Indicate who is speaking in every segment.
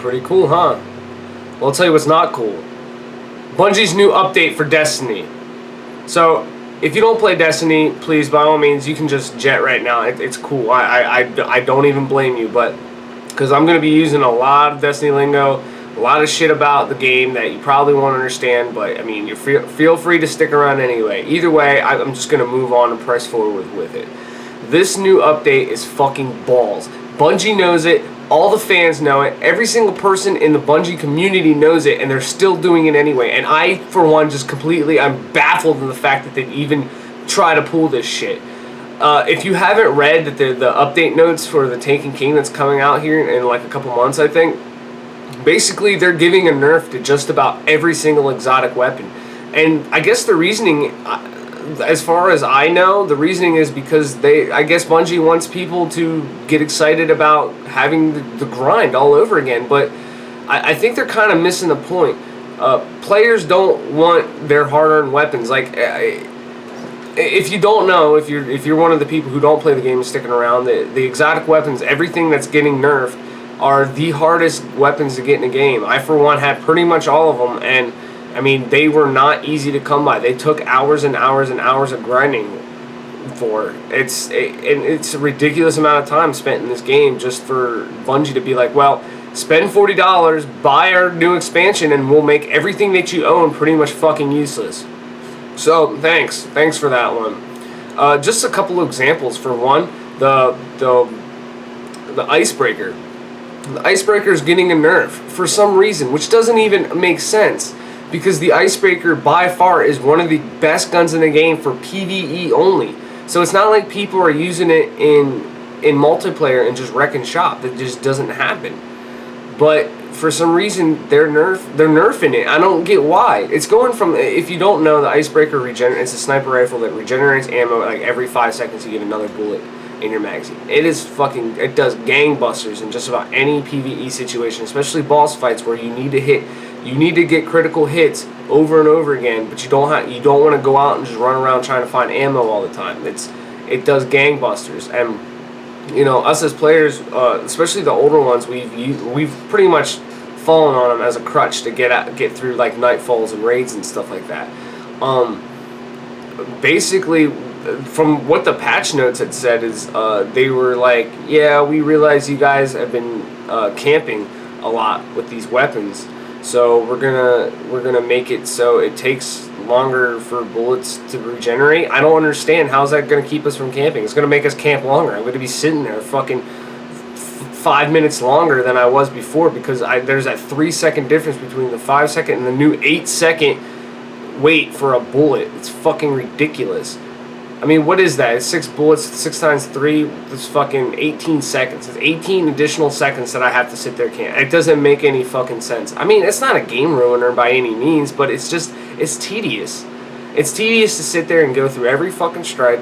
Speaker 1: Pretty cool, huh? Well, I'll tell you what's not cool. Bungie's new update for Destiny. So, if you don't play Destiny, please, by all means, you can just jet right now. It's cool. I don't even blame you, but because I'm going to be using a lot of Destiny lingo, a lot of shit about the game that you probably won't understand, but, I mean, you feel free to stick around anyway. Either way, I'm just going to move on and press forward with it. This new update is fucking balls. Bungie knows it. All the fans know it. Every single person in the Bungie community knows it, and they're still doing it anyway. And I, for one, I'm baffled in the fact that they'd even try to pull this shit. If you haven't read that the update notes for the Taken King that's coming out here in like a couple months, I think, basically they're giving a nerf to just about every single exotic weapon. And I guess the reasoning, as far as I know, the reasoning is because I guess Bungie wants people to get excited about having the grind all over again. But I think they're kind of missing the point. Players don't want their hard-earned weapons. Like, if you don't know, if you're one of the people who don't play the game and sticking around, the exotic weapons, everything that's getting nerfed, are the hardest weapons to get in a game. I, for one, had pretty much all of them, and I mean, they were not easy to come by. They took hours and hours and hours of grinding for. It's a ridiculous amount of time spent in this game just for Bungie to be like, well, spend $40, buy our new expansion, and we'll make everything that you own pretty much fucking useless. So, thanks for that one. Just a couple of examples. For one, the Icebreaker. The Icebreaker is getting a nerf for some reason, which doesn't even make sense. Because the Icebreaker, by far, is one of the best guns in the game for PvE only. So it's not like people are using it in multiplayer and just wrecking shop. That just doesn't happen. But for some reason, they're nerfing it. I don't get why. It's going from, if you don't know, the Icebreaker it's a sniper rifle that regenerates ammo like every 5 seconds. You get another bullet in your magazine. It does gangbusters in just about any PvE situation, especially boss fights where you need to get critical hits over and over again, but you don't want to go out and just run around trying to find ammo all the time. It does gangbusters, and you know, us as players, especially the older ones, we've pretty much fallen on them as a crutch to get through like nightfalls and raids and stuff like that. Basically, from what the patch notes had said is they were like, yeah, we realize you guys have been camping a lot with these weapons, so we're gonna make it so it takes longer for bullets to regenerate. I don't understand. How's that gonna keep us from camping? It's gonna make us camp longer. I'm gonna be sitting there fucking 5 minutes longer than I was before because there's that 3-second difference between the 5-second and the new 8-second wait for a bullet. It's fucking ridiculous. I mean, what is that? It's 6 bullets, 6 times 3, that's fucking 18 seconds. It's 18 additional seconds that I have to sit there camp. It doesn't make any fucking sense. I mean, it's not a game ruiner by any means, but it's tedious. It's tedious to sit there and go through every fucking strike,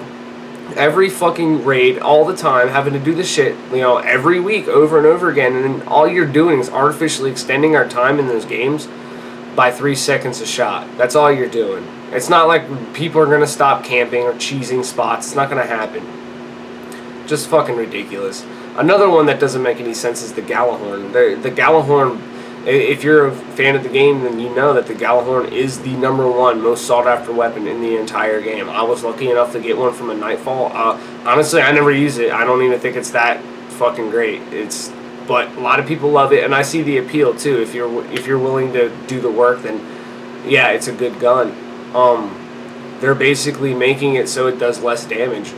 Speaker 1: every fucking raid, all the time, having to do this shit, you know, every week over and over again, and then all you're doing is artificially extending our time in those games by 3 seconds a shot. That's all you're doing. It's not like people are going to stop camping or cheesing spots. It's not going to happen. Just fucking ridiculous. Another one that doesn't make any sense is the Gala Horn. The Gala Horn, if you're a fan of the game, then you know that the Gala Horn is the #1 most sought after weapon in the entire game. I was lucky enough to get one from a Nightfall. Honestly, I never use it. I don't even think it's that fucking great. But a lot of people love it, and I see the appeal too. If you're willing to do the work, then yeah, it's a good gun. They're basically making it so it does less damage,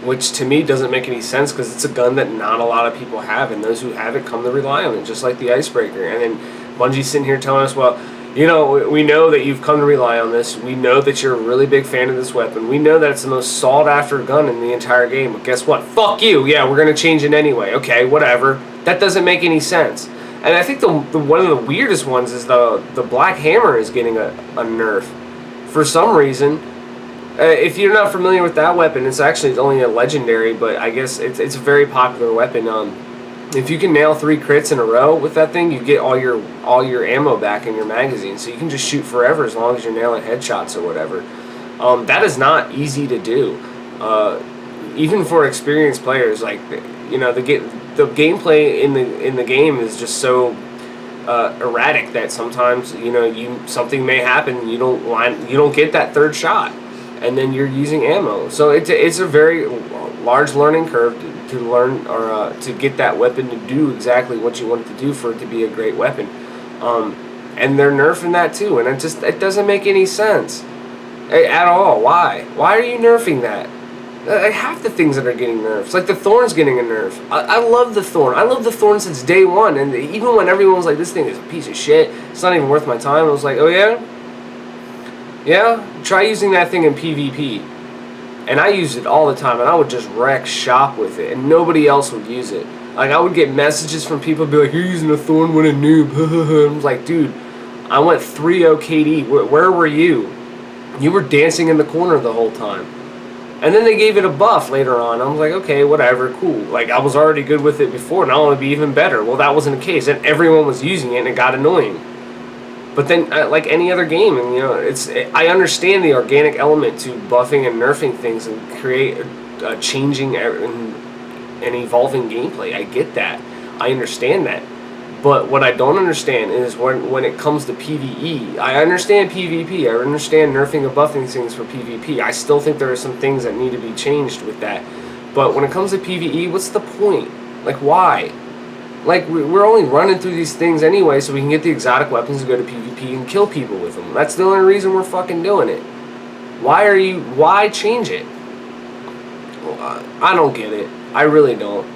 Speaker 1: which to me doesn't make any sense because it's a gun that not a lot of people have, and those who have it come to rely on it, just like the Icebreaker. And then Bungie's sitting here telling us, well, you know, we know that you've come to rely on this. We know that you're a really big fan of this weapon. We know that it's the most sought after gun in the entire game. But guess what? Fuck you. Yeah, we're going to change it anyway. Okay, whatever. That doesn't make any sense. And I think the one of the weirdest ones is the Black Hammer is getting a nerf. For some reason, if you're not familiar with that weapon, it's only a legendary, but I guess it's a very popular weapon. If you can nail 3 crits in a row with that thing, you get all your ammo back in your magazine, so you can just shoot forever as long as you're nailing headshots or whatever. That is not easy to do, even for experienced players. Like, you know, the gameplay in the game is just so erratic. That sometimes something may happen. You don't get that third shot, and then you're using ammo. So it's a very large learning curve to learn or to get that weapon to do exactly what you want it to do for it to be a great weapon. And they're nerfing that too, and it doesn't make any sense at all. Why? Why are you nerfing that? Half the things that are getting nerfs, like the Thorn's getting a nerf. I love the Thorn. I love the Thorn since day one, and even when everyone was like, "This thing is a piece of shit. It's not even worth my time," I was like, "Oh yeah, yeah. Try using that thing in PvP." And I used it all the time, and I would just wreck shop with it, and nobody else would use it. Like, I would get messages from people be like, "You're using a Thorn, what a noob." I was like, dude, I went 3-0 KD. Where were you? You were dancing in the corner the whole time. And then they gave it a buff later on. I was like, okay, whatever, cool. Like, I was already good with it before, and I want to be even better. Well, that wasn't the case. And everyone was using it, and it got annoying. But then, like any other game, and I understand the organic element to buffing and nerfing things and create a changing and evolving gameplay. I get that. I understand that. But what I don't understand is when it comes to PvE. I understand PvP. I understand nerfing and buffing things for PvP. I still think there are some things that need to be changed with that. But when it comes to PvE, what's the point? Like, why? Like, we're only running through these things anyway so we can get the exotic weapons to go to PvP and kill people with them. That's the only reason we're fucking doing it. Why change it? Well, I don't get it. I really don't.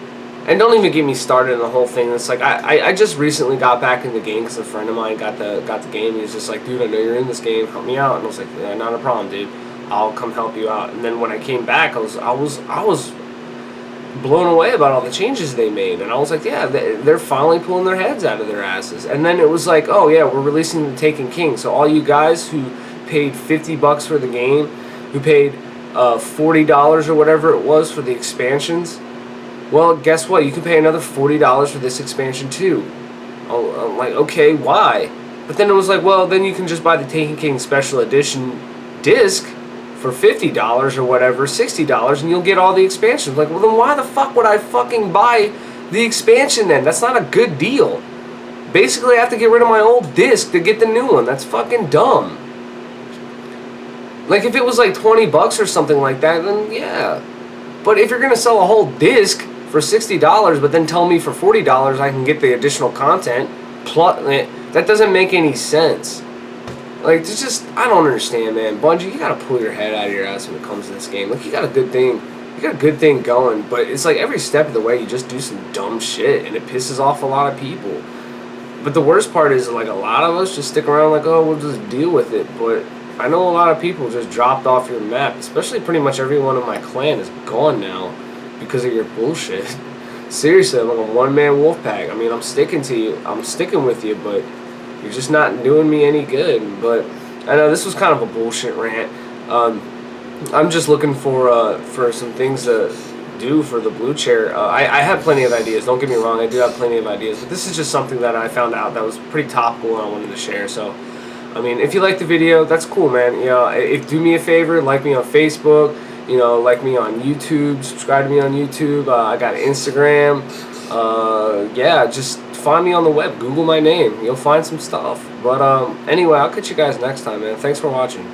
Speaker 1: And don't even get me started in the whole thing. It's like, I just recently got back in the game because a friend of mine got the game. He was just like, "Dude, I know you're in this game. Help me out." And I was like, "Yeah, not a problem, dude. I'll come help you out." And then when I came back, I was blown away about all the changes they made. And I was like, yeah, they're finally pulling their heads out of their asses. And then it was like, oh yeah, we're releasing the Taken King. So all you guys who paid $50 for the game, who paid $40 or whatever it was for the expansions, well, guess what? You can pay another $40 for this expansion too. I'm like, okay, why? But then it was like, well, then you can just buy the Taken King Special Edition disc for $50 or whatever, $60, and you'll get all the expansions. Like, well, then why the fuck would I fucking buy the expansion then? That's not a good deal. Basically, I have to get rid of my old disc to get the new one. That's fucking dumb. Like, if it was like $20 or something like that, then yeah. But if you're gonna sell a whole disc for $60, but then tell me for $40 I can get the additional content, plus, that doesn't make any sense. Like, it's just, I don't understand, man. Bungie, you gotta pull your head out of your ass when it comes to this game. Like, you got a good thing going, but it's like every step of the way you just do some dumb shit, and it pisses off a lot of people. But the worst part is, like, a lot of us just stick around like, oh, we'll just deal with it. But I know a lot of people just dropped off your map, especially pretty much everyone in my clan is gone now because of your bullshit. Seriously, I'm like a one-man wolf pack. I mean, I'm sticking to you. I'm sticking with you, but you're just not doing me any good. But I know this was kind of a bullshit rant. I'm just looking for some things to do for the blue chair. I have plenty of ideas. Don't get me wrong. I do have plenty of ideas. But this is just something that I found out that was pretty topical and I wanted to share. So, I mean, if you like the video, that's cool, man. You know, if do me a favor, like me on Facebook. You know, like me on YouTube. Subscribe to me on YouTube. I got Instagram. Yeah, just find me on the web. Google my name. You'll find some stuff. But anyway, I'll catch you guys next time, man. Thanks for watching.